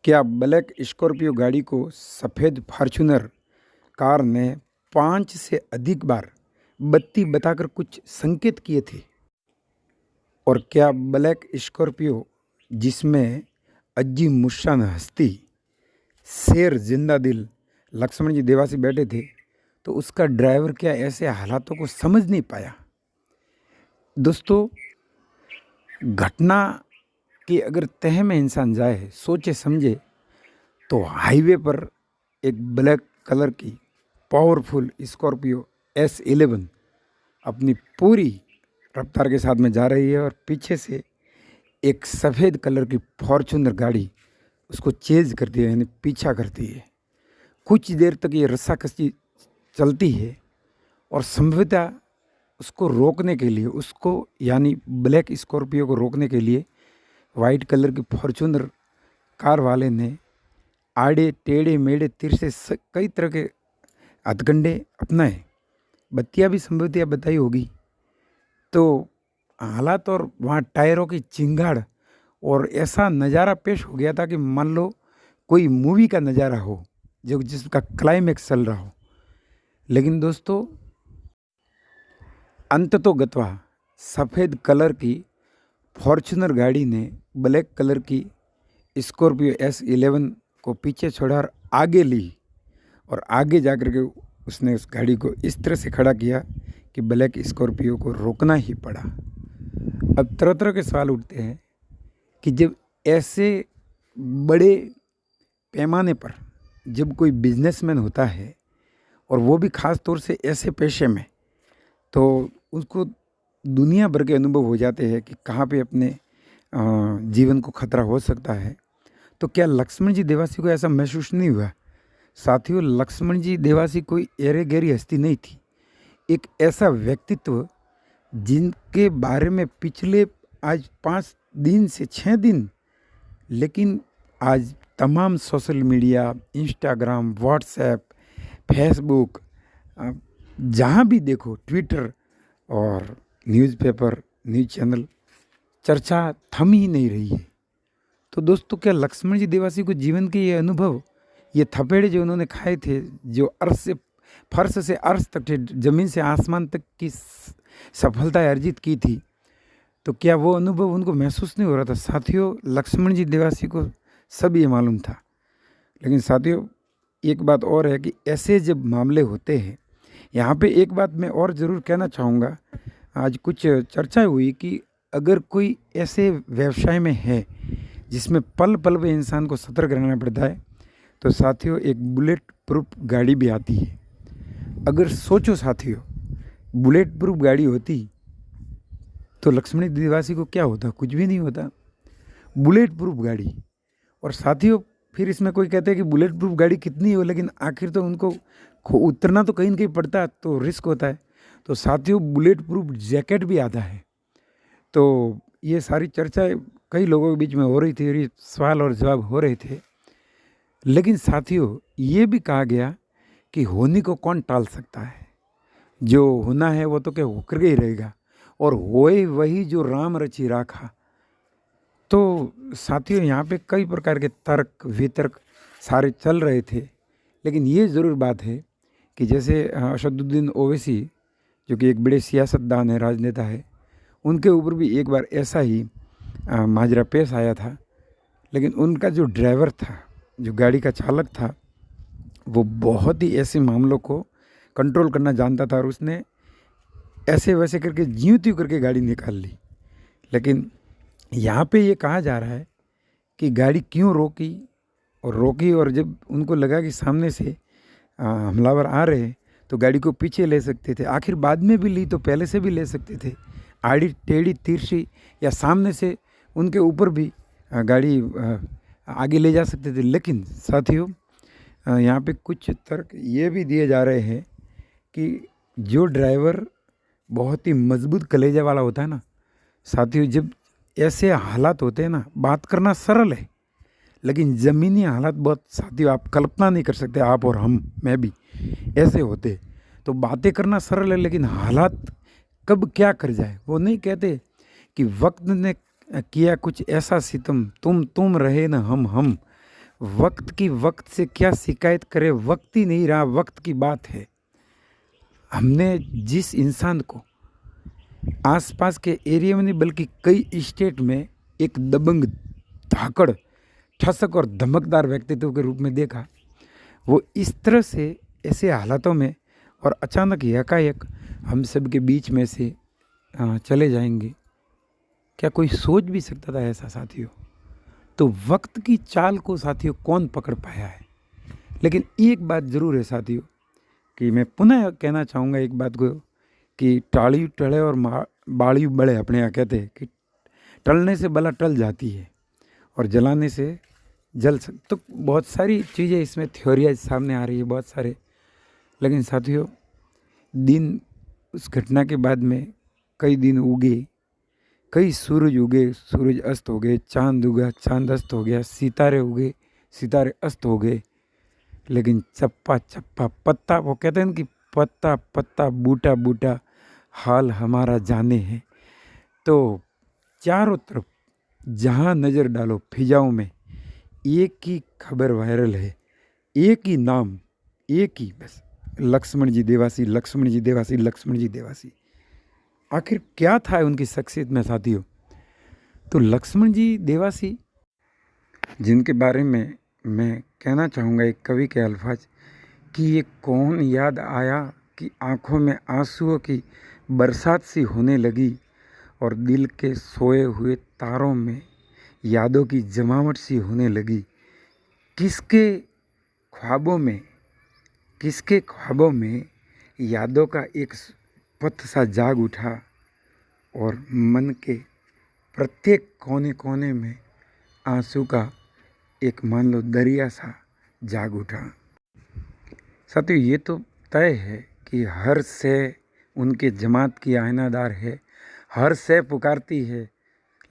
क्या black Scorpio गाड़ी को सफ़ेद फॉर्च्यूनर कार ने 5 से अधिक बार बत्ती बताकर कुछ संकेत किए थे? और क्या ब्लैक स्कॉर्पियो जिसमें अज्जी मुस्कान हस्ती शेर जिंदा दिल लक्ष्मण जी देवासी बैठे थे, तो उसका ड्राइवर क्या ऐसे हालातों को समझ नहीं पाया? दोस्तों, घटना की अगर तह में इंसान जाए, सोचे समझे, तो हाईवे पर एक ब्लैक कलर की पावरफुल स्कॉर्पियो S11 अपनी पूरी रफ्तार के साथ में जा रही है और पीछे से एक सफ़ेद कलर की फॉर्च्यूनर गाड़ी उसको चेज करती है, यानी पीछा करती है। कुछ देर तक ये रस्साकसी चलती है और संभवतः उसको रोकने के लिए, उसको यानी ब्लैक स्कॉर्पियो को रोकने के लिए वाइट कलर की फॉर्च्यूनर कार वाले ने आड़े टेढ़े मेढ़े तिरछे कई तरह के हथकंडे अपनाए। बत्तियाँ भी संभवतः बताई होगी। तो हालात और वहाँ टायरों की चिंगाड़ और ऐसा नज़ारा पेश हो गया था कि मान लो कोई मूवी का नज़ारा हो जो जिसका क्लाइमेक्स चल रहा हो। लेकिन दोस्तों, अंततोगत्वा सफ़ेद कलर की फॉर्च्यूनर गाड़ी ने ब्लैक कलर की स्कॉर्पियो S11 को पीछे छोड़ा और आगे ली, और आगे जाकर के उसने उस गाड़ी को इस तरह से खड़ा किया कि ब्लैक स्कॉर्पियो को रोकना ही पड़ा। अब तरह तरह के सवाल उठते हैं कि जब ऐसे बड़े पैमाने पर जब कोई बिजनेसमैन होता है, और वो भी ख़ास तौर से ऐसे पेशे में, तो उसको दुनिया भर के अनुभव हो जाते हैं कि कहाँ पे अपने जीवन को खतरा हो सकता है। तो क्या लक्ष्मण जी देवासी को ऐसा महसूस नहीं हुआ? साथियों, लक्ष्मण जी देवासी कोई एरे गहरी हस्ती नहीं थी। एक ऐसा व्यक्तित्व जिनके बारे में पिछले आज 5 दिन से 6 दिन, लेकिन आज तमाम social media, Instagram, WhatsApp, Facebook, जहाँ भी देखो, ट्विटर और न्यूज़पेपर, न्यूज़ चैनल, चर्चा थम ही नहीं रही है। तो दोस्तों, क्या लक्ष्मण जी देवासी को जीवन के ये अनुभव, ये थपेड़े जो उन्होंने खाए थे, जो अर्श से फर्श से अर्श तक, ज़मीन से आसमान तक की सफलता अर्जित की थी, तो क्या वो अनुभव उनको महसूस नहीं हो रहा था? साथियों, लक्ष्मण जी देवासी को सब ये मालूम था। लेकिन साथियों, एक बात और है कि ऐसे जब मामले होते हैं, यहाँ पे एक बात मैं और ज़रूर कहना चाहूँगा। आज कुछ चर्चा हुई कि अगर कोई ऐसे व्यवसाय में है जिसमें पल पल पे इंसान को सतर्क रहना पड़ता है, तो साथियों एक बुलेट प्रूफ गाड़ी भी आती है। अगर सोचो साथियों, बुलेट प्रूफ गाड़ी होती तो लक्ष्मण देवासी को क्या होता? कुछ भी नहीं होता। बुलेट प्रूफ गाड़ी। और साथियों, फिर इसमें कोई कहते हैं कि बुलेट प्रूफ गाड़ी कितनी हो, लेकिन आखिर तो उनको उतरना तो कहीं न कहीं पड़ता है, तो रिस्क होता है। तो साथियों, बुलेट प्रूफ जैकेट भी आता है। तो ये सारी चर्चाएँ कई लोगों के बीच में हो रही थी और ये सवाल और जवाब हो रहे थे। लेकिन साथियों, ये भी कहा गया कि होने को कौन टाल सकता है? जो होना है वो तो क्या होकर के ही रहेगा, और होए वही जो राम रचि राखा। तो साथियों, यहाँ पे कई प्रकार के तर्क वितर्क सारे चल रहे थे। लेकिन ये ज़रूर बात है कि जैसे असदुद्दीन ओवैसी, जो कि एक बड़े सियासतदान है, राजनेता है, उनके ऊपर भी एक बार ऐसा ही माजरा पेश आया था। लेकिन उनका जो ड्राइवर था, जो गाड़ी का चालक था, वो बहुत ही ऐसे मामलों को कंट्रोल करना जानता था, और उसने ऐसे वैसे करके ज्यों त्यों करके गाड़ी निकाल ली। लेकिन यहाँ पे ये कहा जा रहा है कि गाड़ी क्यों रोकी, और जब उनको लगा कि सामने से हमलावर आ रहे हैं, तो गाड़ी को पीछे ले सकते थे। आखिर बाद में भी ली तो पहले से भी ले सकते थे, आड़ी टेढ़ी तिरछी, या सामने से उनके ऊपर भी गाड़ी आगे ले जा सकते थे। लेकिन साथियों, यहाँ पे कुछ तर्क ये भी दिए जा रहे हैं कि जो ड्राइवर बहुत ही मजबूत कलेजा वाला होता है ना साथियों, जब ऐसे हालात होते हैं ना, बात करना सरल है, लेकिन ज़मीनी हालात बहुत, साथियों आप कल्पना नहीं कर सकते। आप और हम, मैं भी ऐसे होते तो बातें करना सरल है, लेकिन हालात कब क्या कर जाए। वो नहीं कहते कि वक्त ने किया कुछ ऐसा सितम, तुम रहे न हम, वक्त की वक्त से क्या शिकायत करे, वक्त ही नहीं रहा, वक्त की बात है। हमने जिस इंसान को आसपास के एरिया में नहीं बल्कि कई स्टेट में एक दबंग, धाकड़, ठसक और धमकदार व्यक्तित्व के रूप में देखा, वो इस तरह से ऐसे हालातों में और अचानक एकाएक हम सब के बीच में से चले जाएंगे, क्या कोई सोच भी सकता था ऐसा साथियों? तो वक्त की चाल को साथियों कौन पकड़ पाया है? लेकिन एक बात ज़रूर है साथियों कि मैं पुनः कहना चाहूँगा एक बात को कि टाड़ी टले और बाड़ी बड़े, अपने यहाँ कहते हैं कि टलने से बला टल जाती है और जलाने से जल सक। तो बहुत सारी चीज़ें इसमें थ्योरियाँ सामने आ रही है, बहुत सारे। लेकिन साथियों, दिन उस घटना के बाद में कई दिन उगे, कई सूरज उगे, सूरज अस्त हो गए, चांद उगा, चांद अस्त हो गया, सितारे उगे, सितारे अस्त हो गए। लेकिन चप्पा चप्पा पत्ता, वो कहते हैं कि पत्ता पत्ता बूटा बूटा हाल हमारा जाने है। तो चारों तरफ जहाँ नज़र डालो फिजाओं में एक ही खबर वायरल है, एक ही नाम, एक ही बस, लक्ष्मण जी देवासी, लक्ष्मण जी देवासी, लक्ष्मण जी देवासी। आखिर क्या था उनकी शख्सियत में साथियों? तो लक्ष्मण जी देवासी, जिनके बारे में मैं कहना चाहूँगा एक कवि के अल्फाज कि ये कौन याद आया कि आँखों में आंसुओं की बरसात सी होने लगी और दिल के सोए हुए तारों में यादों की जमावट सी होने लगी। किसके ख्वाबों में यादों का एक पथ सा जाग उठा और मन के प्रत्येक कोने कोने में आंसू का एक मान लो दरिया सा जाग उठा। साथियों, ये तो तय है कि हर से उनके जमात की आयनादार है, हर से पुकारती है,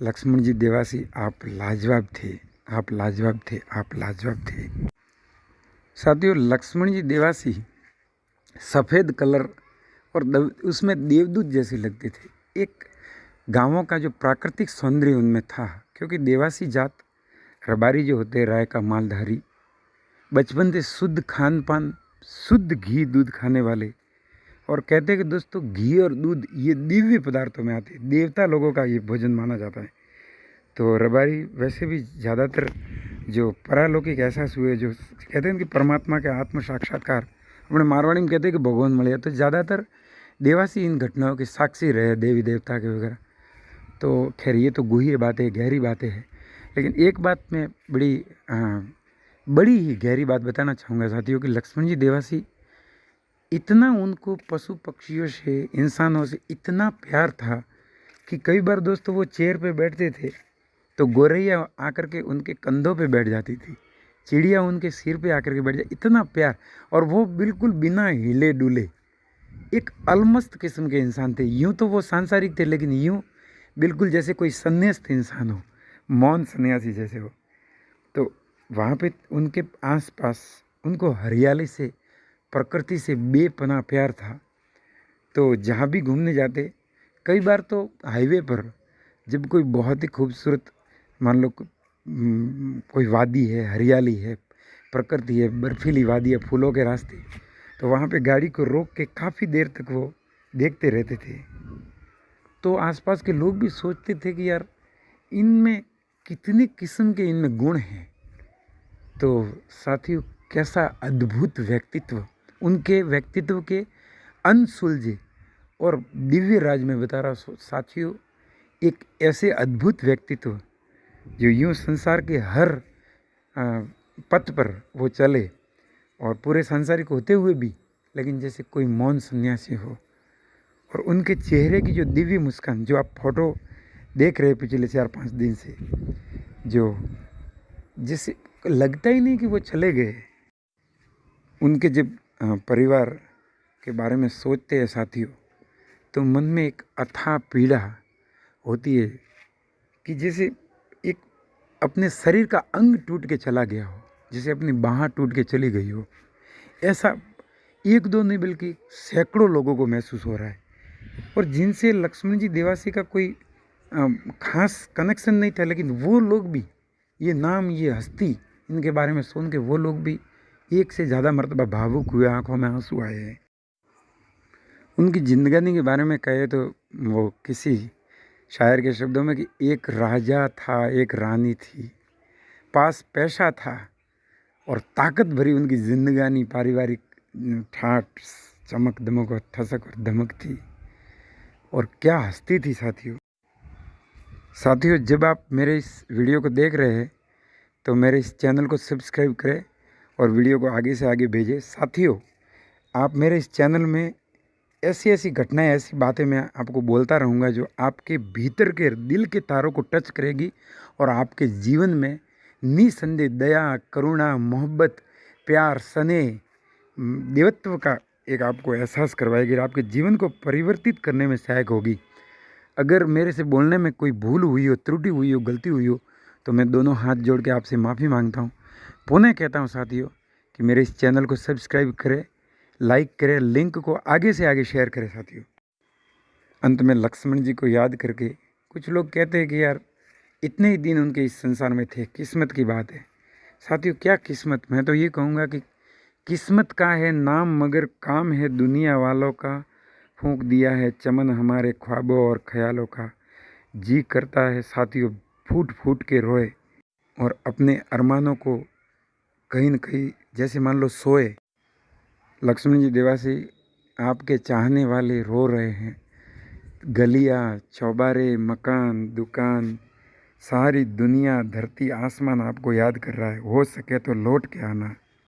लक्ष्मण जी देवासी आप लाजवाब थे, आप लाजवाब थे, आप लाजवाब थे। साथियों, लक्ष्मण जी देवासी सफ़ेद कलर और उसमें देवदूत जैसे लगते थे। एक गांवों का जो प्राकृतिक सौंदर्य उनमें था, क्योंकि देवासी जात रबारी जो होते, राय का मालधारी, बचपन से शुद्ध खान पान, शुद्ध घी दूध खाने वाले, और कहते हैं कि दोस्तों घी और दूध ये दिव्य पदार्थों में आते हैं, देवता लोगों का ये भोजन माना जाता है। तो रबारी वैसे भी ज़्यादातर जो परालौकिक एहसास हुए, जो कहते हैं कि परमात्मा के आत्म साक्षात्कार, अपने मारवाड़ी में कहते हैं कि भगवान मिले, तो ज़्यादातर देवासी इन घटनाओं के साक्षी रहे, देवी देवता के वगैरह। तो खैर ये तो गूढ़ी बातें, गहरी बातें हैं। लेकिन एक बात मैं बड़ी ही गहरी बात बताना चाहूँगा साथियों कि लक्ष्मण जी देवासी, इतना उनको पशु पक्षियों से, इंसानों से इतना प्यार था कि कई बार दोस्तों वो चेयर पे बैठते थे तो गौरैया आकर के उनके कंधों पे बैठ जाती थी, चिड़िया उनके सिर पे आकर के बैठ जाती, इतना प्यार। और वो बिल्कुल बिना हिले डुले एक अलमस्त किस्म के इंसान थे। यूँ तो वो सांसारिक थे, लेकिन यूँ बिल्कुल जैसे कोई संन्यास्त इंसान हो, मौन सन्यासी जैसे हो। तो वहाँ पे उनके आसपास उनको हरियाली से, प्रकृति से बेपनाह प्यार था। तो जहाँ भी घूमने जाते, कई बार तो हाईवे पर जब कोई बहुत ही खूबसूरत, मान लो कोई वादी है, हरियाली है, प्रकृति है, बर्फीली वादी है, फूलों के रास्ते, तो वहाँ पे गाड़ी को रोक के काफ़ी देर तक वो देखते रहते थे। तो आसपास के लोग भी सोचते थे कि यार इनमें कितने किस्म के इनमें गुण हैं। तो साथियों, कैसा अद्भुत व्यक्तित्व, उनके व्यक्तित्व के अनसुलझे और दिव्य राज में बता रहा साथियों, एक ऐसे अद्भुत व्यक्तित्व जो यूँ संसार के हर पथ पर वो चले और पूरे सांसारिक होते हुए भी, लेकिन जैसे कोई मौन सन्यासी हो। और उनके चेहरे की जो दिव्य मुस्कान, जो आप फोटो देख रहे पिछले 4-5 दिन से, जो जैसे लगता ही नहीं कि वो चले गए। उनके जब परिवार के बारे में सोचते हैं साथियों, तो मन में एक अथाह पीड़ा होती है कि जैसे एक अपने शरीर का अंग टूट के चला गया हो, जैसे अपनी बाँह टूट के चली गई हो। ऐसा एक दो नहीं बल्कि सैकड़ों लोगों को महसूस हो रहा है। और जिनसे लक्ष्मण जी देवासी का कोई खास कनेक्शन नहीं था, लेकिन वो लोग भी, ये नाम, ये हस्ती इनके बारे में सुन के वो लोग भी एक से ज़्यादा मर्तबा भावुक हुए, आंखों में आंसू आए हैं। उनकी जिंदगानी के बारे में कहे तो वो किसी शायर के शब्दों में कि एक राजा था, एक रानी थी, पास पैसा था और ताकत भरी उनकी जिंदगानी, पारिवारिक ठाठ, चमक दमक और ठसक और धमक थी। और क्या हस्ती थी साथियों, जब आप मेरे इस वीडियो को देख रहे हैं तो मेरे इस चैनल को सब्सक्राइब करें और वीडियो को आगे से आगे भेजें। साथियों, आप मेरे इस चैनल में ऐसी ऐसी घटनाएं, ऐसी बातें मैं आपको बोलता रहूँगा जो आपके भीतर के दिल के तारों को टच करेगी और आपके जीवन में निसंदेह दया, करुणा, मोहब्बत, प्यार, स्नेह, देवत्व का एक आपको एहसास करवाएगी और आपके जीवन को परिवर्तित करने में सहायक होगी। अगर मेरे से बोलने में कोई भूल हुई हो, त्रुटि हुई हो, गलती हुई हो तो मैं दोनों हाथ जोड़ के आपसे माफ़ी मांगता हूँ। पुनः कहता हूँ साथियों कि मेरे इस चैनल को सब्सक्राइब करें, लाइक करें, लिंक को आगे से आगे शेयर करें। साथियों, अंत में लक्ष्मण जी को याद करके कुछ लोग कहते हैं कि यार इतने ही दिन उनके इस संसार में थे, किस्मत की बात है। साथियों, क्या किस्मत, मैं तो ये कहूँगा कि किस्मत का है नाम मगर काम है दुनिया वालों का, फूंक दिया है चमन हमारे ख्वाबों और ख्यालों का। जी करता है साथियों फूट फूट के रोए और अपने अरमानों को कहीं न कहीं जैसे मान लो सोए। लक्ष्मण जी देवासी, आपके चाहने वाले रो रहे हैं। गलियाँ, चौबारे, मकान, दुकान, सारी दुनिया, धरती, आसमान आपको याद कर रहा है। हो सके तो लौट के आना।